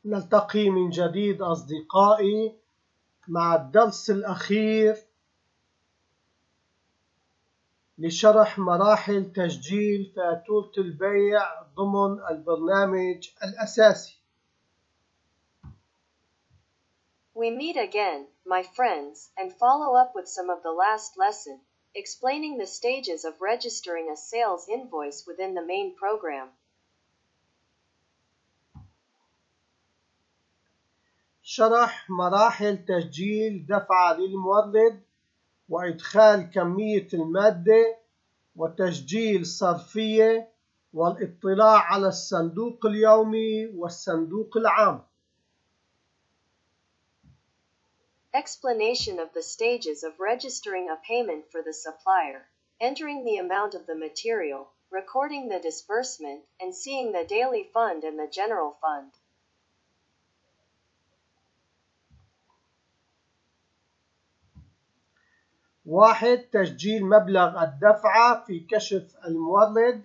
نلتقي من جديد أصدقائي مع الدرس الأخير لشرح مراحل تسجيل فاتورة البيع ضمن البرنامج الأساسي. We meet again, my friends, and follow up with some of the last lesson, explaining the stages of registering a sales invoice within the main program. شرح مراحل تسجيل دفعة للمورد وإدخال كمية المادة وتسجيل صرفية والاطلاع على الصندوق اليومي والصندوق العام. Explanation of the stages of registering a payment for the supplier, entering the amount of the material, recording the disbursement, and seeing the daily fund and the general fund. واحد تسجيل مبلغ الدفعة في كشف المورد.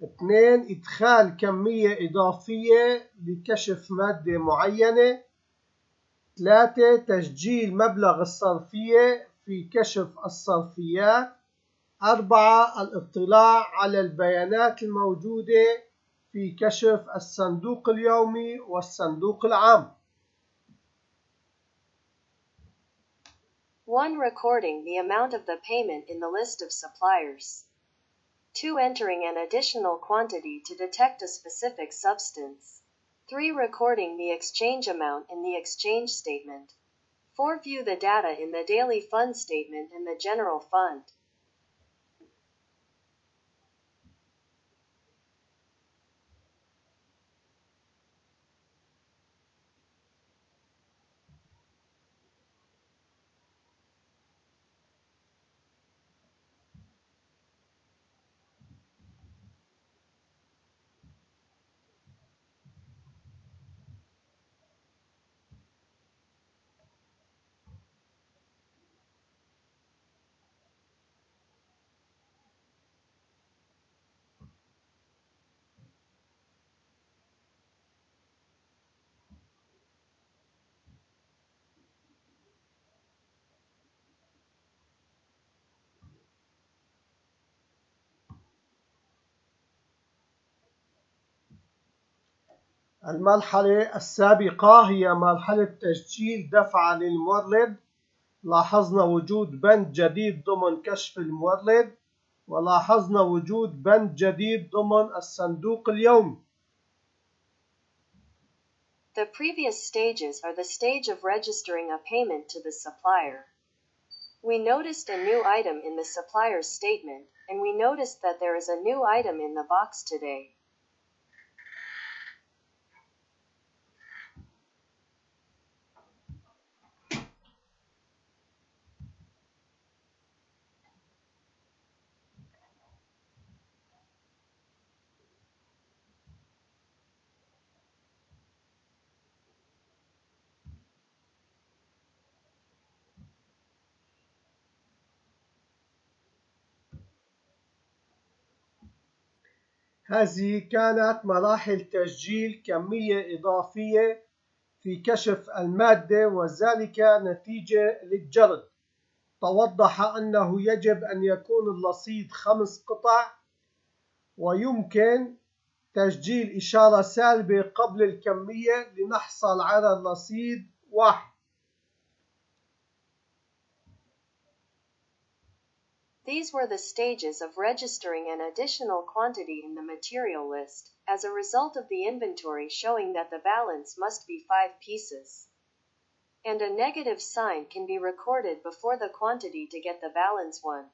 2 إدخال كمية إضافية لكشف مادة معينة. 3 تسجيل مبلغ الصرفية في كشف الصرفيات. 4 الاطلاع على البيانات الموجودة في كشف الصندوق اليومي والصندوق العام. 1. Recording the amount of the payment in the list of suppliers. 2. Entering an additional quantity to detect a specific substance. 3. Recording the exchange amount in the exchange statement. 4. View the data in the daily fund statement and the general fund. المرحلة السابقة هي مرحلة تسجيل دفعة للمورد. لاحظنا وجود بند جديد ضمن كشف المورد، ولاحظنا وجود بند جديد ضمن الصندوق اليومي. The previous stages are the stage of registering a payment to the supplier. We noticed a new item in the supplier's statement, and we noticed that there is a new item in the box today. هذه كانت مراحل تسجيل كمية إضافية في كشف المادة، وذلك نتيجة للجرد. توضح أنه يجب أن يكون الرصيد 5 قطع، ويمكن تسجيل إشارة سالبة قبل الكمية لنحصل على الرصيد 1. These were the stages of registering an additional quantity in the material list, as a result of the inventory showing that the balance must be 5 pieces. And a negative sign can be recorded before the quantity to get the balance 1.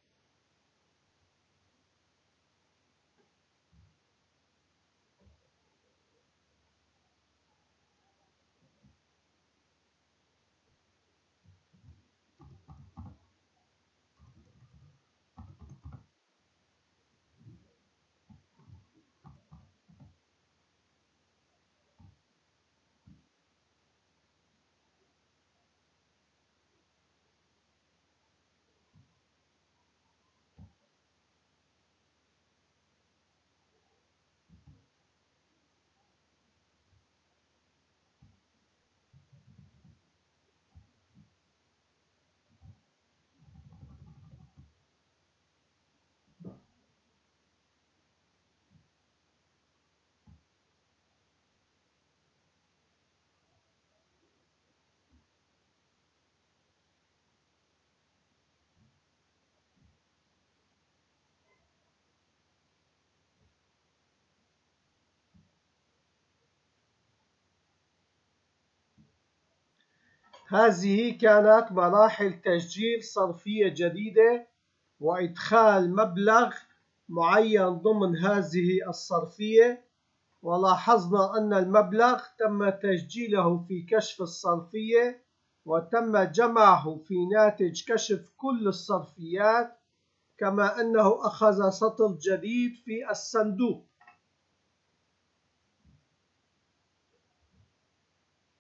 هذه كانت مراحل تسجيل صرفية جديدة وإدخال مبلغ معين ضمن هذه الصرفية، ولاحظنا أن المبلغ تم تسجيله في كشف الصرفية وتم جمعه في ناتج كشف كل الصرفيات، كما أنه أخذ سطر جديد في الصندوق.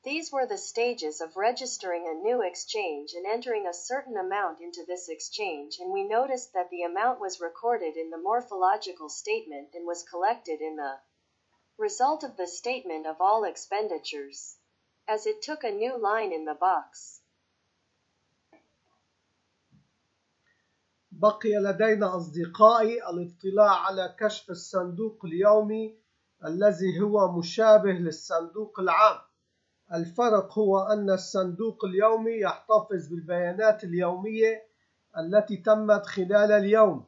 These were the stages of registering a new exchange and entering a certain amount into this exchange, and we noticed that the amount was recorded in the morphological statement and was collected in the result of the statement of all expenditures, as it took a new line in the box. بقي لدينا أصدقائي الاطلاع على كشف الصندوق اليومي الذي هو مشابه للصندوق العام. الفرق هو أن الصندوق اليومي يحتفظ بالبيانات اليومية التي تمت خلال اليوم،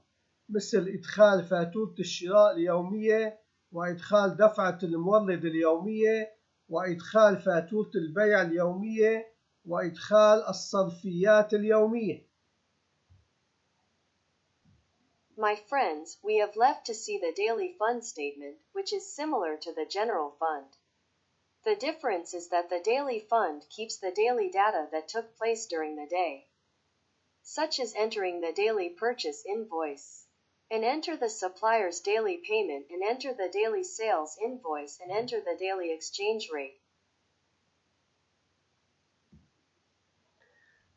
مثل إدخال فاتورة الشراء اليومية، وإدخال دفعة المورد اليومية، وإدخال فاتورة البيع اليومية، وإدخال الصرفيات اليومية. My friends, we have left to see the daily fund statement, which is similar to the general fund. The difference is that the daily fund keeps the daily data that took place during the day, such as entering the daily purchase invoice, and enter the supplier's daily payment, and enter the daily sales invoice, and enter the daily exchange rate.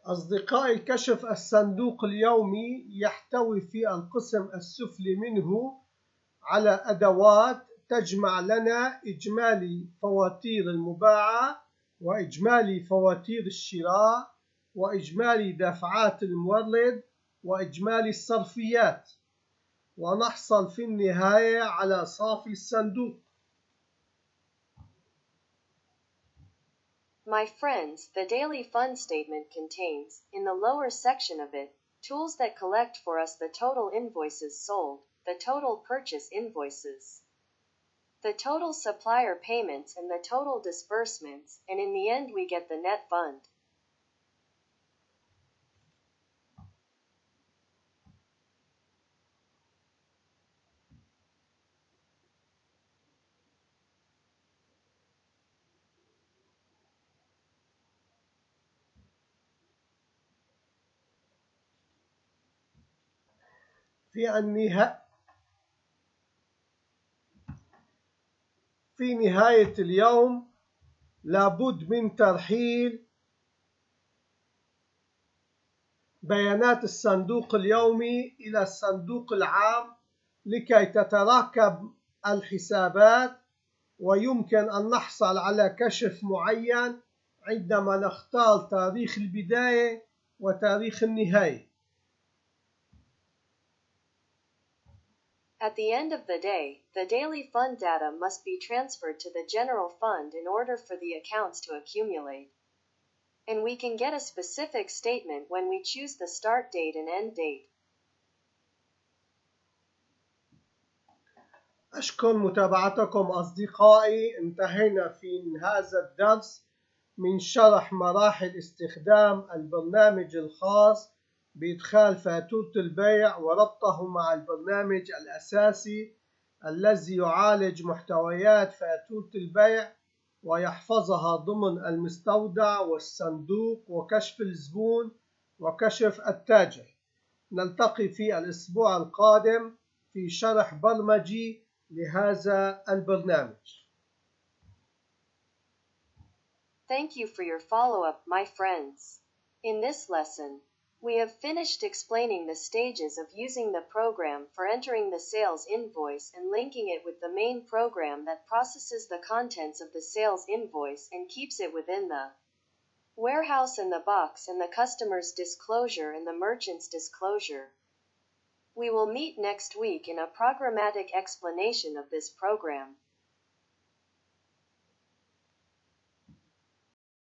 أصدقائي، كشف الصندوق اليومي يحتوي في القسم السفلي منه على أدوات تجمع لنا إجمالي فواتير المباعة، وإجمالي فواتير الشراء، وإجمالي دفعات المورد، وإجمالي الصرفيات، ونحصل في النهاية على صافي الصندوق. My friends, the daily fund statement contains, in the lower section of it, tools that collect for us the total invoices sold, the total purchase invoices, the total supplier payments, and the total disbursements, and in the end we get the net fund. في نهاية اليوم لابد من ترحيل بيانات الصندوق اليومي إلى الصندوق العام لكي تتراكب الحسابات، ويمكن أن نحصل على كشف معين عندما نختار تاريخ البداية وتاريخ النهاية. At the end of the day, the daily fund data must be transferred to the general fund in order for the accounts to accumulate. And we can get a specific statement when we choose the start date and end date. أشكر متابعتكم أصدقائي. انتهينا في هذا الدرس من شرح مراحل استخدام البرنامج الخاص بإدخال فاتورة البيع وربطه مع البرنامج الأساسي الذي يعالج محتويات فاتورة البيع ويحفظها ضمن المستودع والصندوق وكشف الزبون وكشف التاجر. نلتقي في الأسبوع القادم في شرح برمجي لهذا البرنامج. Thank you for your follow-up, my friends. In this lesson, we have finished explaining the stages of using the program for entering the sales invoice and linking it with the main program that processes the contents of the sales invoice and keeps it within the warehouse and the box and the customer's disclosure and the merchant's disclosure. We will meet next week in a programmatic explanation of this program.